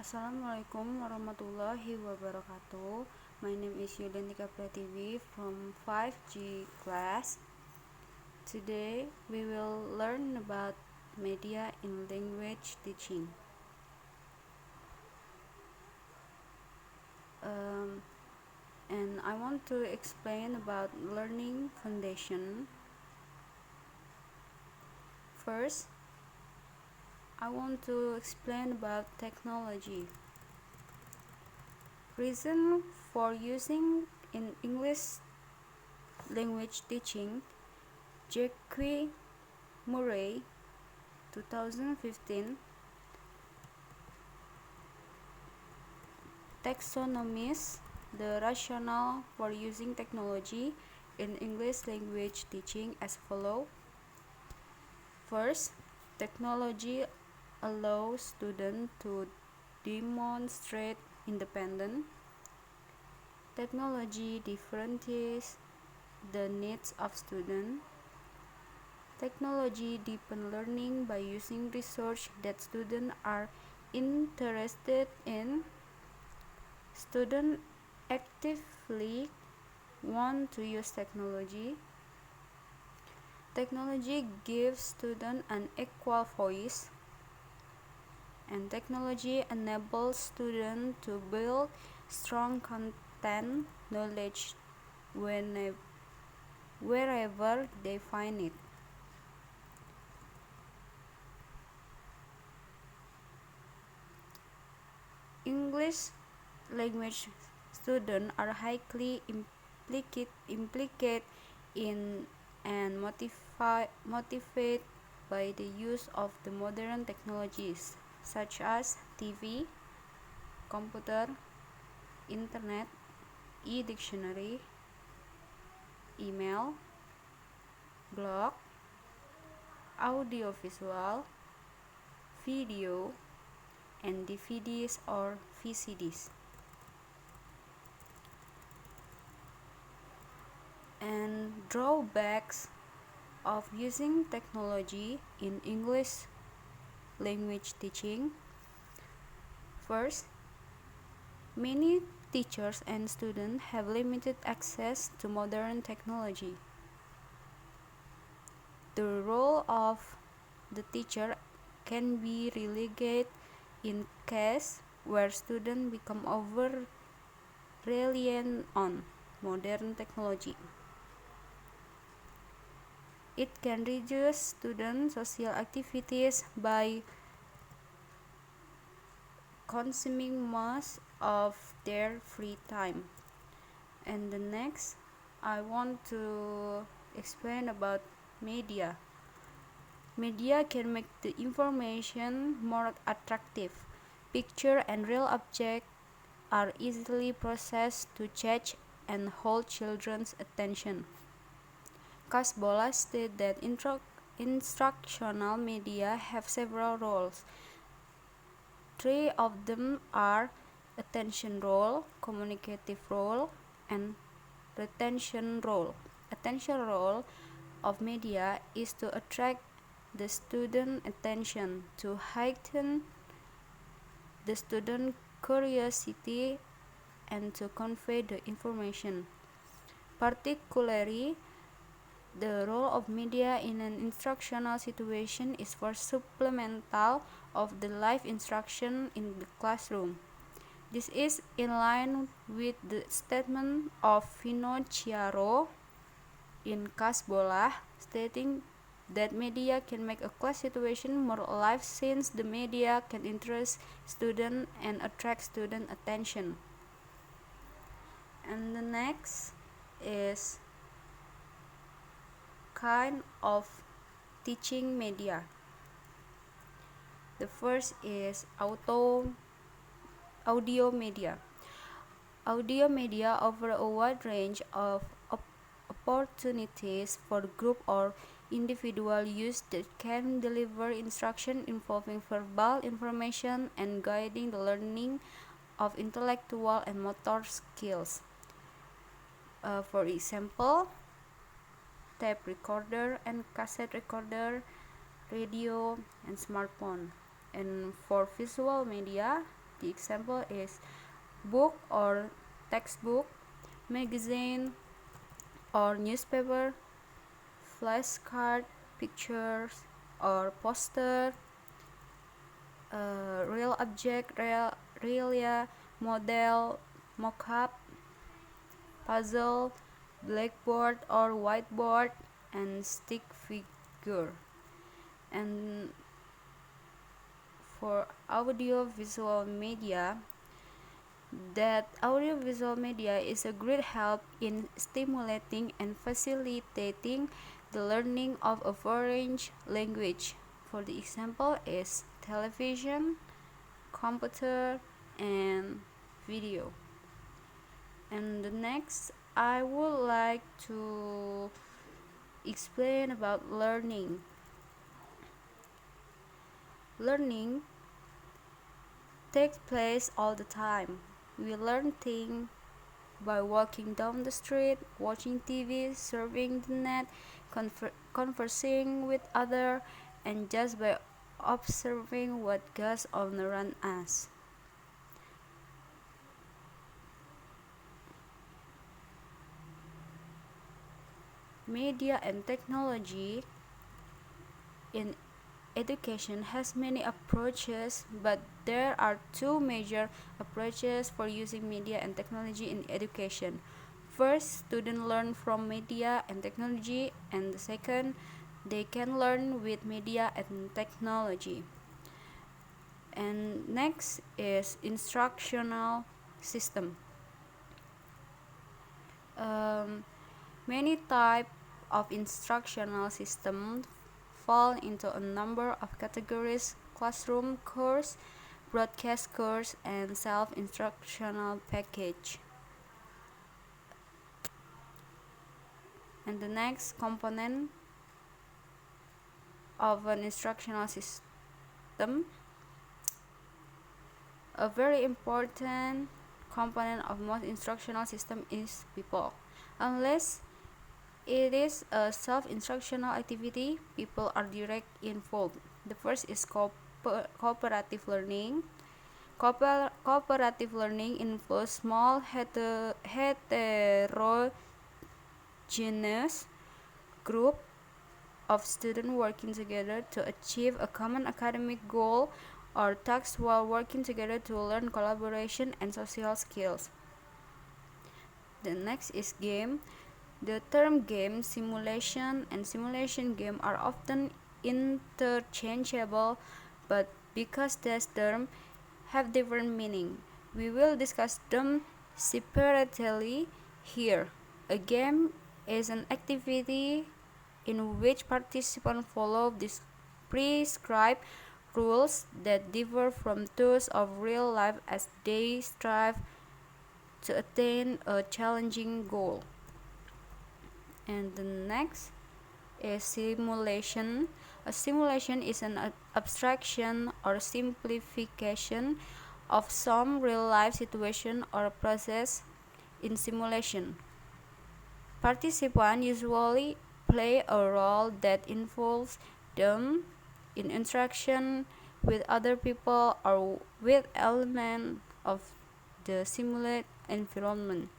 Assalamualaikum warahmatullahi wabarakatuh. My name is Yudantika Pratiwi from 5G class. Today we will learn about media in language teaching. And I want to explain about learning foundation. First, I want to explain about technology. Reason for using in English language teaching. Jackie Murray, 2015. Taxonomies, the rationale for using technology in English language teaching as follows. First, technology allows students to demonstrate independence. Technology differentiates the needs of students. Technology deepens learning by using research that students are interested in. Students actively want to use technology. Technology gives students an equal voice, and technology enables students to build strong content knowledge wherever they find it. English language students are highly implicated in and motivated by the use of the modern technologies such as TV, computer, internet, e-dictionary, email, blog, audiovisual, video, and DVDs or VCDs. And drawbacks of using technology in English language teaching. First, many teachers and students have limited access to modern technology. The role of the teacher can be relegated in case where students become over reliant on modern technology. It can reduce students' social activities by consuming most of their free time. And the next, I want to explain about media. Media can make the information more attractive. Picture and real objects are easily processed to catch and hold children's attention. Casbola stated that instructional media have several roles. Three of them are attention role, communicative role, and retention role. Attention role of media is to attract the student attention, to heighten the student curiosity, and to convey the information. Particularly, the role of media in an instructional situation is for supplemental of the live instruction in the classroom. This is in line with the statement of Finocchiaro in Casbola, stating that media can make a class situation more alive since the media can interest students and attract student attention. And the next is kind of teaching media. The first is audio media. Audio media offer a wide range of opportunities for group or individual use that can deliver instruction involving verbal information and guiding the learning of intellectual and motor skills. For example, tape recorder and cassette recorder, radio, and smartphone. And for visual media, The example is book or textbook, magazine or newspaper, flashcard, pictures or poster, real object, realia, model, mock-up, puzzle, blackboard or whiteboard, and stick figure. And for audiovisual media, that audiovisual media is a great help in stimulating and facilitating the learning of a foreign language. For the example is television, computer, and video. And the next, I would like to explain about learning. Learning takes place all the time. We learn things by walking down the street, watching TV, surfing the net, conversing with others, and just by observing what goes on around us. Media and technology in education has many approaches, but there are two major approaches for using media and technology in education. First, students learn from media and technology, and the second, they can learn with media and technology. And next is instructional system. Many types of instructional systems fall into a number of categories: classroom course, broadcast course, and self-instructional package. And the next component of an instructional system, a very important component of most instructional system is people. Unless it is a self-instructional activity, people are directly involved. The first is cooperative learning. Cooperative learning involves small heterogeneous group of students working together to achieve a common academic goal or task while working together to learn collaboration and social skills. The next is game. The term game, simulation, and simulation game are often interchangeable, but because these terms have different meaning, we will discuss them separately here. A game is an activity in which participants follow these prescribed rules that differ from those of real life as they strive to attain a challenging goal. And the next is simulation. A simulation is an abstraction or simplification of some real-life situation or process in simulation. Participants usually play a role that involves them in interaction with other people or with elements of the simulated environment.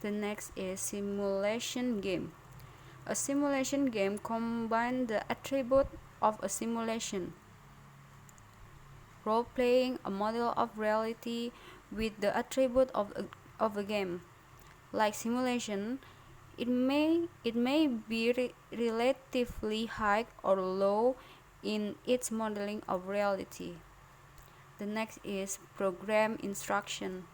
The next is simulation game. A simulation game combines the attribute of a simulation, role-playing a model of reality, with the attribute of a game. Like simulation, it may be relatively high or low in its modeling of reality. The next is program instruction.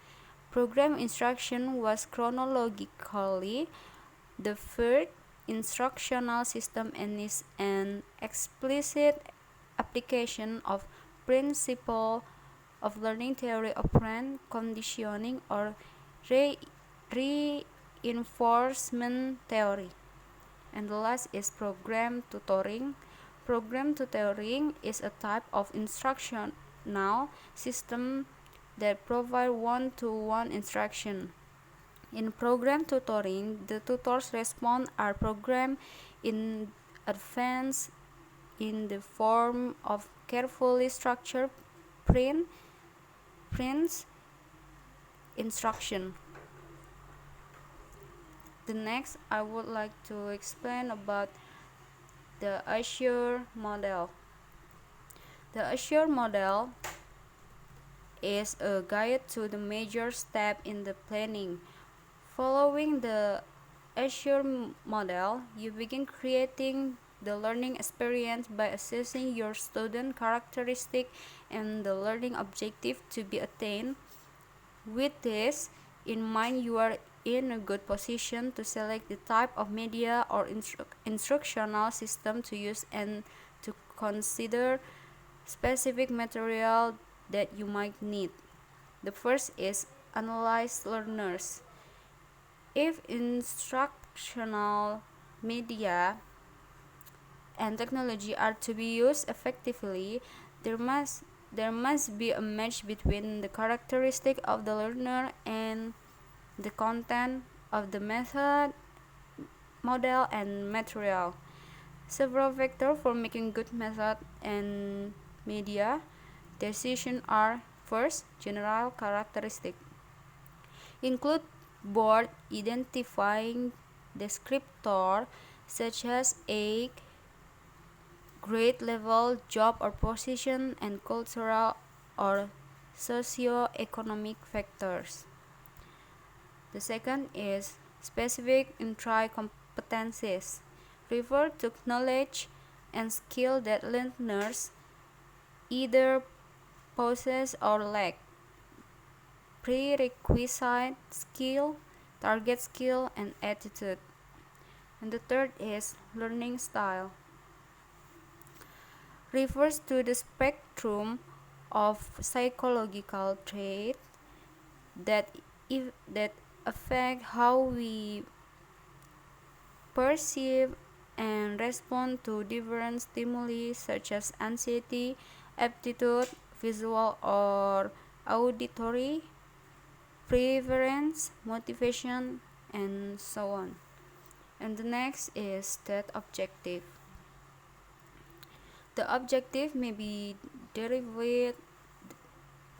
Program instruction was chronologically the first instructional system and is an explicit application of principle of learning theory operant conditioning or reinforcement theory. And the last is program tutoring. Program tutoring is a type of instructional system that provide one-to-one instruction. In program tutoring, the tutor's response are programmed in advance in the form of carefully structured print blueprints instruction. The next, I would like to explain about the Azure model. The Azure model is a guide to the major step in the planning. Following the Azure model, you begin creating the learning experience by assessing your student characteristic and the learning objective to be attained. With this in mind, you are in a good position to select the type of media or instructional system to use and to consider specific material that you might need. The first is analyze learners. If instructional media and technology are to be used effectively, there must be a match between the characteristic of the learner and the content of the method, model, and material. Several factors for making good method and media decision are: first, general characteristic. Include board identifying descriptor such as age, grade level, job or position, and cultural or socio-economic factors. The second is specific entry competencies. Refer to knowledge and skill that learners either possess or lack. Prerequisite skill, target skill, and attitude. And the third is learning style. Refers to the spectrum of psychological traits that affect how we perceive and respond to different stimuli such as anxiety, aptitude, visual or auditory, preference, motivation, and so on. And the next is state objective. The objective may be derived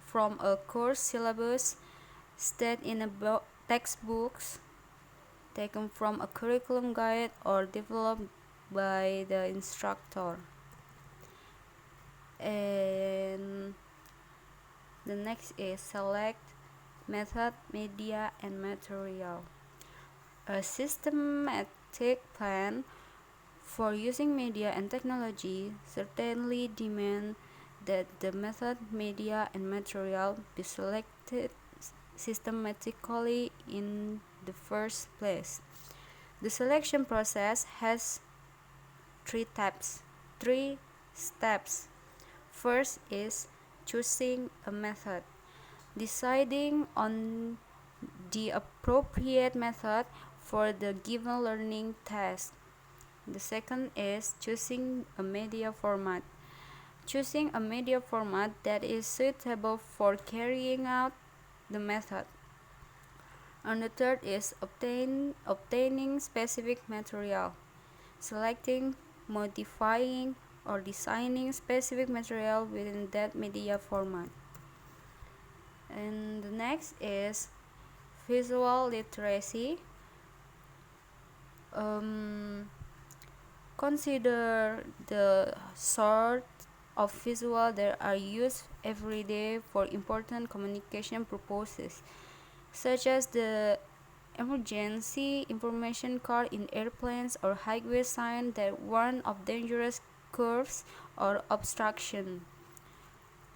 from a course syllabus, stated in a textbooks, taken from a curriculum guide, or developed by the instructor. And the next is select method, media, and material. A systematic plan for using media and technology certainly demands that the method, media, and material be selected systematically in the first place. The selection process has three steps. First is choosing a method. Deciding on the appropriate method for the given learning task. The second is choosing a media format. Choosing a media format that is suitable for carrying out the method. And the third is obtaining specific material. Selecting, modifying, or designing specific material within that media format. And the next is visual literacy. Consider the sort of visual that are used every day for important communication purposes, such as the emergency information card in airplanes or highway signs that warn of dangerous curves or obstruction.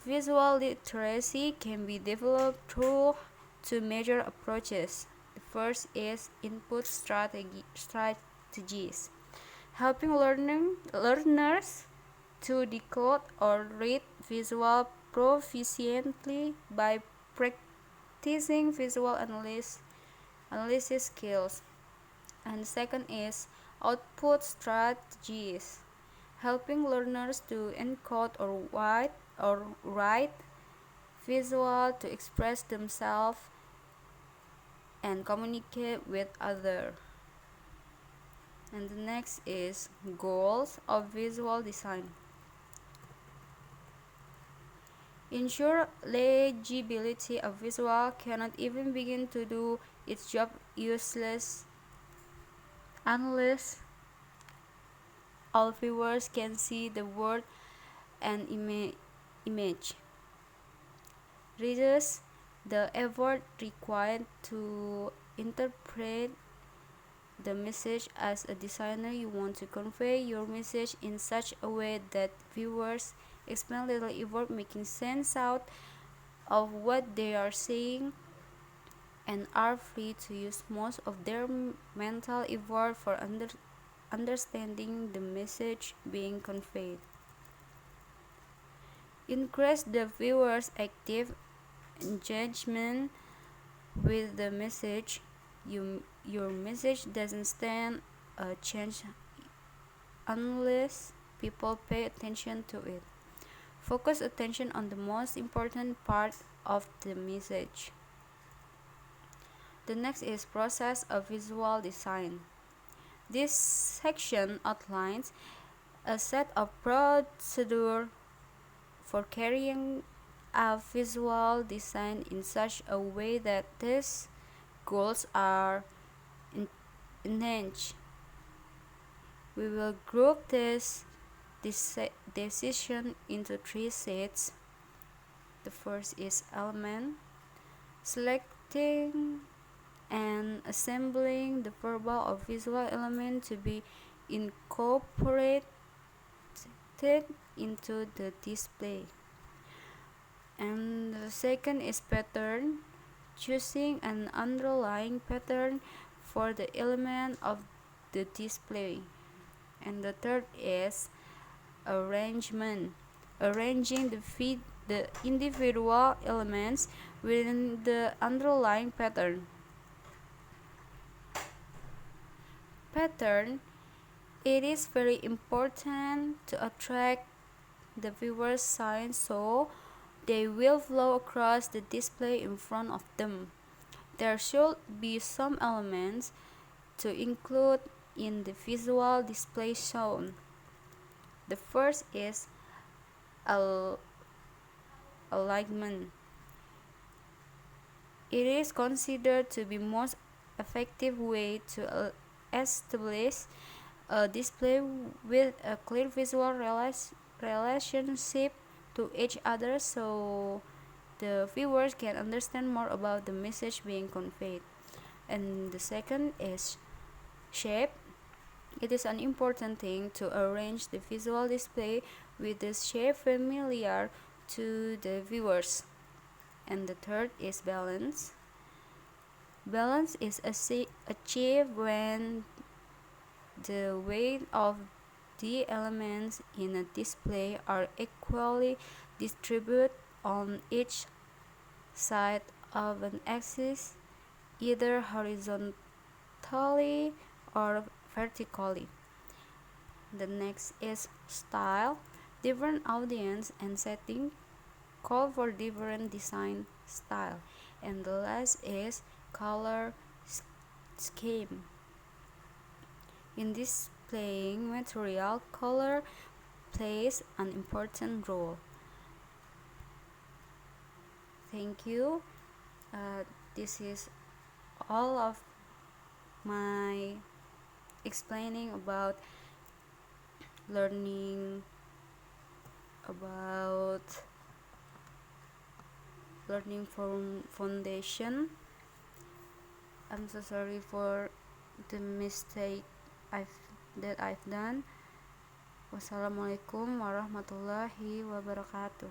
Visual literacy can be developed through two major approaches. The first is input strategies, helping learners to decode or read visual proficiently by practicing visual analysis skills. And the second is output strategies, helping learners to encode or write visual to express themselves and communicate with others. And the next is goals of visual design. ensure legibility. A visual cannot even begin to do its job useless unless all viewers can see the word and image. Reduce the effort required to interpret the message. As a designer, you want to convey your message in such a way that viewers expend little effort making sense out of what they are saying and are free to use most of their mental effort for understanding the message being conveyed. Increase the viewer's active engagement with the message. Your message doesn't stand a chance unless people pay attention to it. Focus attention on the most important part of the message. The next is process of visual design. This section outlines a set of procedures for carrying out visual design in such a way that these goals are enhanced. We will group this decision into three sets. The first is element, selecting and assembling the verbal or visual element to be incorporated into the display. And the second is pattern, choosing an underlying pattern for the element of the display. And the third is arrangement, arranging the individual elements within the underlying pattern. Pattern. It is very important to attract the viewer's sight so they will flow across the display in front of them. There should be some elements to include in the visual display shown. The first is alignment. It is considered to be most effective way to establish a display with a clear visual relationship to each other so the viewers can understand more about the message being conveyed. And the second is shape. It is an important thing to arrange the visual display with the shape familiar to the viewers. And the third is balance. Balance is achieved when the weight of the elements in a display are equally distributed on each side of an axis, either horizontally or vertically. The next is style. Different audience and setting call for different design style. And the last is color scheme. In displaying material, color plays an important role. Thank you. This is all of my explaining about learning from foundation. I'm so sorry for the mistake that I've done. Wassalamualaikum warahmatullahi wabarakatuh.